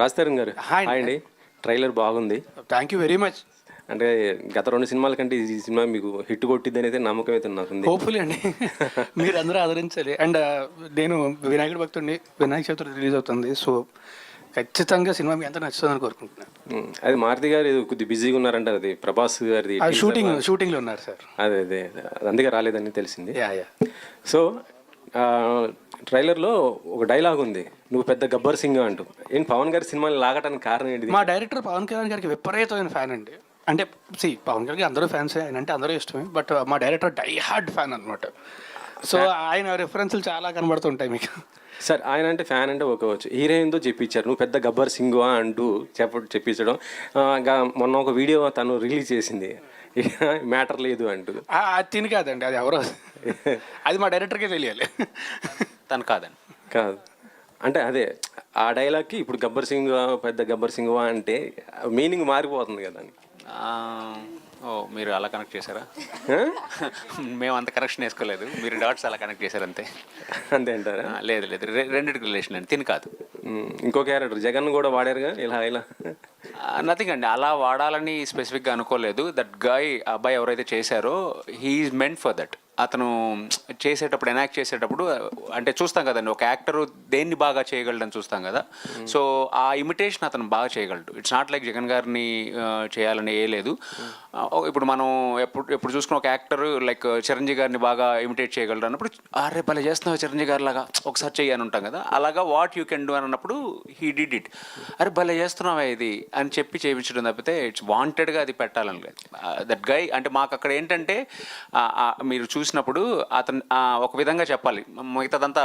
రాజతరుణ్ గారు హాయ్ అండి. ట్రైలర్ బాగుంది. Thank you very much. అంటే గత 2 సినిమాల కంటే ఈ సినిమా మీకు హిట్ కొట్టిద్ది అనేది నమ్మకం అయితే నాకుంది. హోప్ఫుల్లీ అండి. మీరు అందరూ ఆదరించాలి. అండ్ నేను వినాయకుడి భక్తుడిని. వినాయక చవితి రిలీజ్ అవుతుంది. సో ఖచ్చితంగా సినిమా మీ అంతా నచ్చుతుందని కోరుకుంటున్నాను. అది మారుతి గారు కొద్దిగా బిజీగా ఉన్నారంట. అది ప్రభాస్ గారిది షూటింగ్లో ఉన్నారు సార్. అదే అందుకే రాలేదని తెలిసింది. యా సో ట్రైలర్లో ఒక డైలాగ్ ఉంది, నువ్వు పెద్ద గబ్బర్ సింగ్ అంటూ. ఏంటి పవన్ గారి సినిమాని లాగటానికి కారణం ఏంటి? మా డైరెక్టర్ పవన్ కళ్యాణ్ గారికి విపరీతమైన ఫ్యాన్ అండి. అంటే పవన్ కళ్యాణ్ అందరూ ఫ్యాన్సే, ఆయన అంటే అందరూ ఇష్టమే. బట్ మా డైరెక్టర్ డై హార్డ్ ఫ్యాన్ అనమాట. సో ఆయన రెఫరెన్స్లు చాలా కనబడుతుంటాయి మీకు. సార్ ఆయన అంటే ఫ్యాన్ అంటే ఒక్కవచ్చు, హీరోయిన్తో చెప్పించారు నువ్వు పెద్ద గబ్బర్ సింగ్ అంటూ చెప్పించడం. మొన్న ఒక వీడియో తను రిలీజ్ చేసింది, మ్యాటర్ లేదు అంటూ. అది తిని కాదండి, అది ఎవరో అది మా డైరెక్టర్కే తెలియాలి. తను కాదండి. కాదు అంటే అదే ఆ డైలాగ్కి ఇప్పుడు గబ్బర్ సింగ్ పెద్ద గబ్బర్ సింగ్ అంటే మీనింగ్ మారిపోతుంది కదా. ఓ మీరు అలా కనెక్ట్ చేశారా? మేము అంత కనెక్షన్ వేసుకోలేదు, మీరు డాట్స్ అలా కనెక్ట్ చేశారు అంతే. అంతే అంటారా? లేదు రెండింటికి రిలేషన్ అండి, తిని కాదు. ఇంకో క్యారెక్టర్ జగన్ కూడా వాడారుగా ఇలా నథింగ్ అండి, అలా వాడాలని స్పెసిఫిక్గా అనుకోలేదు. దట్ గాయ్ అబ్బాయి ఎవరైతే చేశారో he is meant for that. అతను చేసేటప్పుడు ఎనాక్ట్ చేసేటప్పుడు అంటే చూస్తాం కదండి, ఒక యాక్టరు దేన్ని బాగా చేయగలడని చూస్తాం కదా. సో ఆ ఇమిటేషన్ అతను బాగా చేయగలడు. ఇట్స్ నాట్ లైక్ జగన్ గారిని చేయాలని ఏ లేదు. ఇప్పుడు మనం ఎప్పుడు చూసుకున్న ఒక యాక్టర్ లైక్ చిరంజీవి గారిని బాగా ఇమిటేట్ చేయగలడు అన్నప్పుడు అరే భలే చేస్తున్నావు చిరంజీవి గారి లాగా ఒకసారి చెయ్యని ఉంటాం కదా. అలాగా వాట్ యూ కెన్ డూ అని అన్నప్పుడు హీ డిడ్ ఇట్. అరే భలే చేస్తున్నావా ఇది అని చెప్పి చేయించడం తప్పితే ఇట్స్ వాంటెడ్గా అది పెట్టాలని లేదు. దట్ గై అంటే మాకు అక్కడ ఏంటంటే మీరు చూసినప్పుడు అతను ఒక విధంగా చెప్పాలి, మిగతాదంతా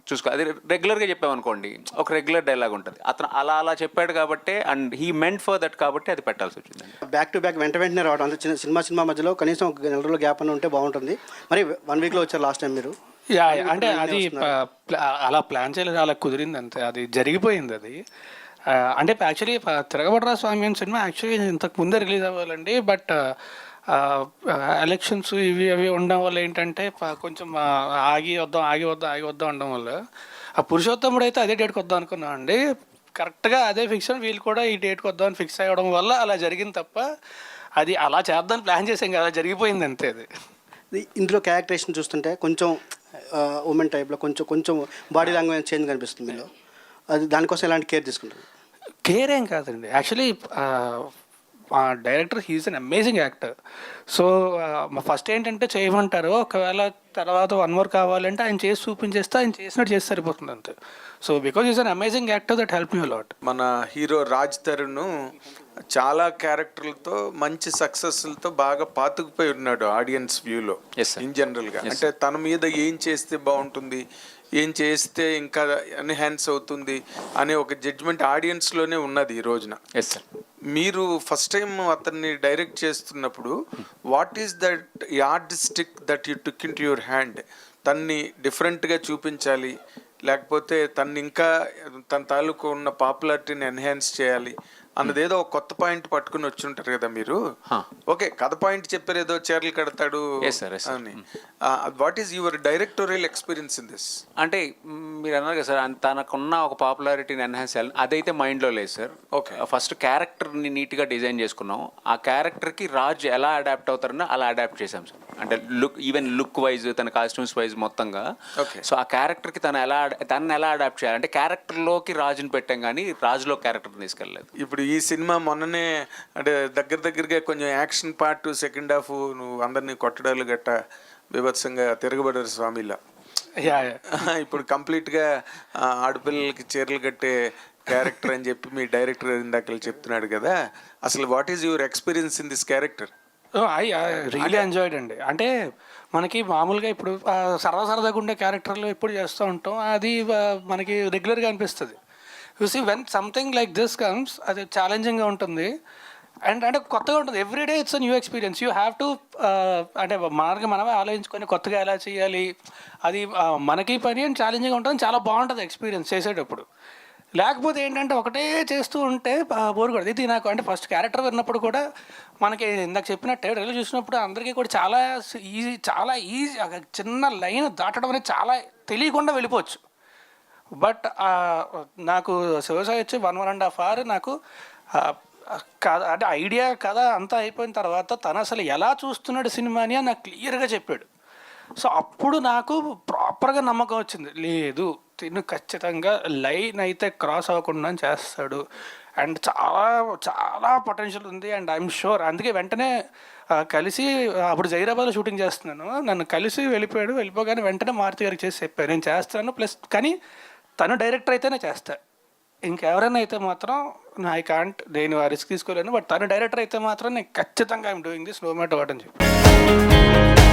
చూసుకో. అది రెగ్యులర్గా చెప్పామనుకోండి ఒక రెగ్యులర్ డైలాగ్ ఉంటుంది. అతను అలా చెప్పాడు కాబట్టి and he meant for that కాబట్టి అది పెట్టాల్సి వచ్చింది. బ్యాక్ టు బ్యాక్ వెంటనే రావడం అంటే సినిమా మధ్యలో కనీసం ఒక నెల రోజుల గ్యాప్ అని ఉంటే బాగుంటుంది. మరి 1 వీక్లో వచ్చారు లాస్ట్ టైం మీరు. అంటే అది అలా ప్లాన్ చేయలేదు, అలా కుదిరింది అంతే, అది జరిగిపోయింది. అది అంటే యాక్చువల్లీ తిరగబడరా స్వామి అని సినిమా యాక్చువల్లీ ఇంతకు ముందే రిలీజ్ అవ్వాలండి. బట్ ఎలక్షన్స్ ఇవి అవి ఉండడం వల్ల ఏంటంటే కొంచెం ఆగి వద్దాం ఉండడం వల్ల ఆ పురుషోత్తముడు అయితే అదే డేట్కి వద్దాం అనుకున్నాం అండి. కరెక్ట్గా అదే ఫిక్స్ అని వీళ్ళు కూడా ఈ డేట్కి వద్దామని ఫిక్స్ అవ్వడం వల్ల అలా జరిగింది తప్ప అది అలా చేద్దామని ప్లాన్ చేసాం కదా, జరిగిపోయింది అంతే. అది ఇందులో క్యారెక్టరేషన్ చూస్తుంటే కొంచెం ఉమెన్ టైప్లో కొంచెం బాడీ లాంగ్వేజ్ చేంజ్ కనిపిస్తుంది మీలో. అది దానికోసం ఎలాంటి కేర్ తీసుకుంటారు? కేర్ ఏం కాదండి, యాక్చువల్లీ మా director he is an amazing actor. So first ఏంటంటే చేయమంటారు, ఒకవేళ తర్వాత 1 more కావాలంటే ఆయన చేసి చూపించేస్తే ఆయన చేసినట్టు చేసి సరిపోతుంది అంతే. So because is an amazing actor that help me a lot. మన హీరో రాజ్ తరుణ్ చాలా క్యారెక్టర్లతో మంచి సక్సెస్లతో బాగా పాతుకుపోయి ఉన్నాడు ఆడియన్స్ వ్యూలో ఇన్ జనరల్గా. అంటే తన మీద ఏం చేస్తే బాగుంటుంది, ఏం చేస్తే ఇంకా ఎన్హాన్స్ అవుతుంది అనే ఒక జడ్జ్మెంట్ ఆడియన్స్లోనే ఉన్నది ఈ రోజున. Yes sir. మీరు ఫస్ట్ టైం అతన్ని డైరెక్ట్ చేస్తున్నప్పుడు what is that yardstick that you took in to your hand? తన్ని డిఫరెంట్గా చూపించాలి, లేకపోతే తను ఇంకా తన తాలూకు ఉన్న పాపులారిటీని ఎన్హాన్స్ చేయాలి అన్నది ఏదో ఒక కొత్త పాయింట్ పట్టుకుని వచ్చి ఉంటారు కదా మీరు. ఓకే, కథ పాయింట్ చెప్పారు, ఏదో చీరలు కడతాడు అని. What is your directorial experience in this? అంటే మీరు అన్నారు కదా సార్, తనకున్న ఒక పాపులారిటీని ఎన్హాన్స్ చేయాలి, అదైతే మైండ్లో లేదు సార్. ఓకే, ఫస్ట్ క్యారెక్టర్ని నీట్గా డిజైన్ చేసుకున్నాం. ఆ క్యారెక్టర్కి రాజ్ ఎలా అడాప్ట్ అవుతారని అలా అడాప్ట్ చేసాం సార్. అంటే ఈవెన్ లుక్ వైజ్, తన కాస్ట్యూమ్స్ వైజ్ మొత్తంగా. సో ఆ క్యారెక్టర్కి తను ఎలా అడాప్ట్ చేయాలి అంటే క్యారెక్టర్లోకి రాజుని పెట్టాం కానీ రాజులో క్యారెక్టర్ని తీసుకెళ్ళలేదు. ఇప్పుడు ఈ సినిమా మొన్ననే అంటే దగ్గరగా కొంచెం యాక్షన్ పార్ట్ సెకండ్ హాఫ్ నువ్వు అందరినీ కొట్టడాలు గట్ట బీభత్సంగా తిరగబడారు స్వామిలా. ఇప్పుడు కంప్లీట్గా ఆడపిల్లలకి చీరలు కట్టే క్యారెక్టర్ అని చెప్పి మీ డైరెక్టర్ ఇందాక చెప్తున్నాడు కదా. అసలు what is your experience in this character? I really enjoyed అండి. అంటే మనకి మామూలుగా ఇప్పుడు సరదాగా ఉండే క్యారెక్టర్లు ఎప్పుడు చేస్తూ ఉంటాం, అది మనకి రెగ్యులర్గా అనిపిస్తుంది. You see when something like this comes, అది ఛాలెంజింగ్గా ఉంటుంది అండ్ అంటే కొత్తగా ఉంటుంది. Every day it's a new experience. You have to అంటే మనమే ఆలోచించుకొని కొత్తగా ఎలా చేయాలి, అది మనకి పని అని ఛాలెంజింగ్గా ఉంటుంది. చాలా బాగుంటుంది ఎక్స్పీరియన్స్ చేసేటప్పుడు. లేకపోతే ఏంటంటే ఒకటే చేస్తూ ఉంటే బోర్ కొడుతుంది. ఇది నాకు అంటే ఫస్ట్ క్యారెక్టర్ విన్నప్పుడు కూడా మనకి ఇందాక చెప్పినట్టే రైలు చూసినప్పుడు అందరికీ కూడా చాలా ఈజీ చిన్న లైన్ దాటడం అనేది చాలా తెలియకుండా వెళ్ళిపోవచ్చు. బట్ నాకు శివసాయి వచ్చి 1.5 hour నాకు కథ అంటే ఐడియా కథ అంతా అయిపోయిన తర్వాత తను అసలు ఎలా చూస్తున్నాడు సినిమాని అని నాకు క్లియర్గా చెప్పాడు. సో అప్పుడు నాకు ప్రాపర్గా నమ్మకం వచ్చింది, లేదు తిను ఖచ్చితంగా లైన్ అయితే క్రాస్ అవ్వకుండా చేస్తాడు అండ్ చాలా చాలా పొటెన్షియల్ ఉంది అండ్ ఐఎమ్ షూర్. అందుకే వెంటనే కలిసి అప్పుడు జైరాబాద్లో షూటింగ్ చేస్తున్నాను, నన్ను కలిసి వెళ్ళిపోగానే వెంటనే మారుతి గారికి చేసి చెప్పాను నేను చేస్తాను, ప్లస్ కానీ తను డైరెక్టర్ అయితేనే చేస్తా, ఇంకెవరైనా అయితే మాత్రం ఐ కాంట్, నేను ఆ రిస్క్ తీసుకోలేను, బట్ తను డైరెక్టర్ అయితే మాత్రం నేను ఖచ్చితంగా I'm doing this no matter what అని చెప్పి.